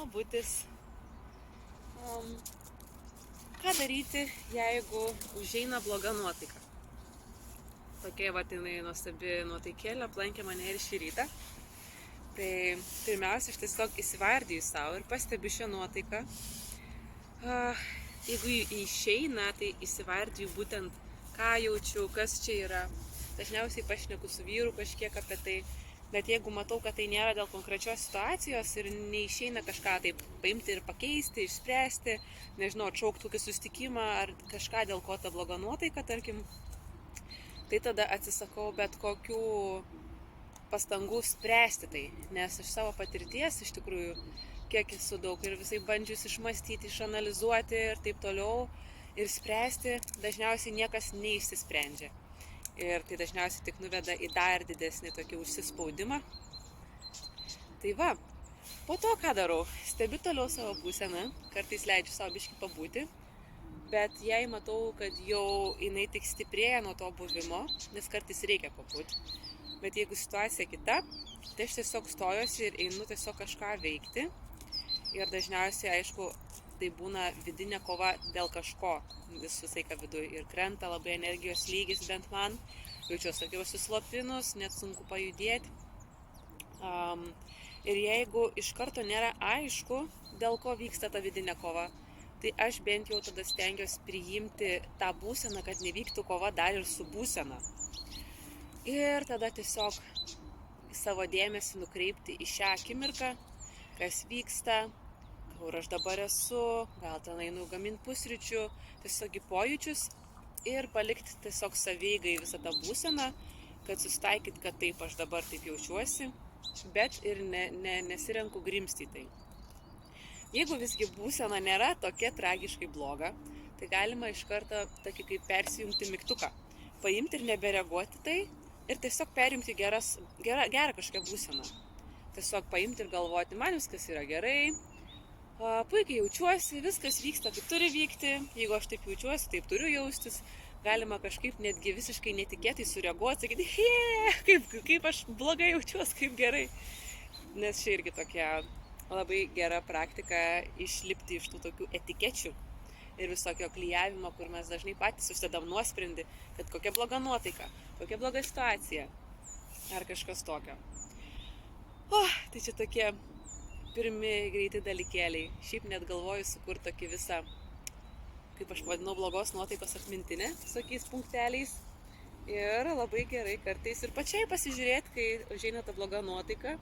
būtis. Ką daryti, jeigu užeina bloga nuotaika? Tokia jinai nuostabi nuotaikėlė aplankė mane ir šį rytą. Tai pirmiausia, aš tiesiog įsivardiju savo ir pastebiu šią nuotaiką. Jeigu išeina, tai įsivardiju būtent, ką jaučiu, kas čia yra. Dažniausiai pašneku su vyru kažkiek apie tai. Bet jeigu matau, kad tai nėra dėl konkrečios situacijos ir neišeina kažką taip paimti ir pakeisti, išspręsti, nežinau, atšaukti kokį susitikimą ar kažką, dėl ko ta bloga nuotaika, tarkim, tai tada atsisakau bet kokių pastangų spręsti tai. Nes iš savo patirties, iš tikrųjų, kiek esu daug ir visai bandžius išmastyti, išanalizuoti ir taip toliau ir spręsti, dažniausiai niekas neišsisprendžia. Ir tai dažniausiai tik nuveda į dar didesnį tokį užsispaudimą. Tai va, po to ką darau? Stebiu toliau savo būseną, kartais leidžiu savo biškį pabūti, bet jei matau, kad jau jinai tik stiprėja nuo to buvimo, nes kartais reikia pabūti. Bet jeigu situacija kita, tai aš tiesiog stojuosi ir einu tiesiog kažką veikti. Ir dažniausiai, aišku, tai būna vidinė kova dėl kažko. Visai ką viduje ir krenta labai energijos lygis bent man. Jaučiuosi tokiu suslopinus, net sunku pajudėti. Ir jeigu iš karto nėra aišku, dėl ko vyksta ta vidinė kova, tai aš bent jau tada stengiuosi priimti tą būseną, kad nevyktų kova dar ir su būsena. Ir tada tiesiog savo dėmesį nukreipti į šią akimirką, kas vyksta, kur aš dabar esu, gal ten einu gaminti pusryčių, tiesiog į pojūčius ir palikti tiesiog savieigai visą tą būseną, kad susitaikyt, kad taip aš dabar taip jaučiuosi, bet ir nesirenku grimzti į tai. Jeigu visgi būsena nėra tokia tragiškai bloga, tai galima iš karto tokį kaip persijungti mygtuką, paimti ir nebereaguoti tai ir tiesiog perimti gerą kažkokią būseną. Tiesiog paimti ir galvoti, man viskas yra gerai, puikiai jaučiuosi, viskas vyksta kaip turi vykti, jeigu aš taip jaučiuosi, taip turiu jaustis, galima kažkaip netgi visiškai netikėtai sureaguoti, sakyti, kaip aš blogai jaučiuosi, kaip gerai. Nes čia irgi tokia labai gera praktika išlipti iš tų tokių etikečių ir visokio klijavimo, kur mes dažnai patys susidedam nuosprendį, kad kokia bloga nuotaika, kokia bloga situacija ar kažkas tokio. Tai čia tokie pirmi greiti dalykėliai. Šiaip net galvoju sukurti tokį visą, kaip aš vadinau, blogos nuotaikos atmintinę, tokiais punkteliais. Ir labai gerai kartais ir pačiai pasižiūrėti, kai užeina ta bloga nuotaika,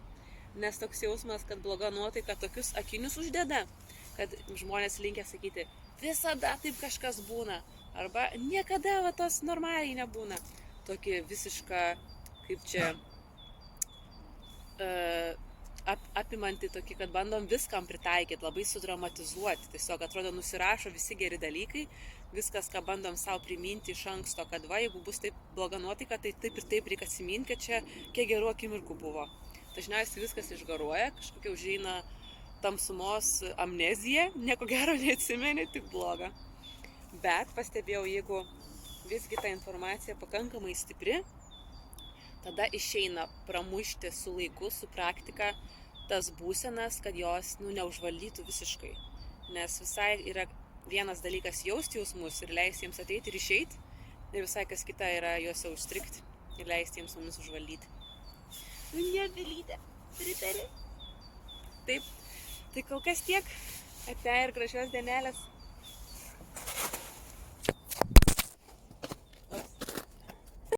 nes toks jausmas, kad bloga nuotaika tokius akinius uždeda, kad žmonės linkę sakyti, visada taip kažkas būna, arba niekada va tos normaliai nebūna. Tokį visišką, kaip čia, apimanti tokį, kad bandom viskam pritaikyti, labai sudramatizuoti. Tiesiog atrodo nusirašo visi geri dalykai, viskas, ką bandom savo priminti iš anksto, kad va, jeigu bus taip bloga nuotaika, tai taip ir taip reikia atsiminti, kad čia kiek gerų akimirkų buvo. Dažniausiai viskas išgaruoja, kažkokia užeina tamsumos amnezija, nieko gero neatsimeni, tik bloga. Bet pastebėjau, jeigu visgi ta informacija pakankamai stipri, tada išeina pramušti su laiku, su praktika tas būsenas, kad jos neužvaldytų visiškai. Nes visai yra vienas dalykas jausti jausmus ir leisti jiems ateiti ir išeiti, ir visai kas kita yra juose užstrigti ir leisti jiems mumis užvaldyti. Nebelytė, pritari. Taip, tai kol kas tiek, ate ir gražios dienelės.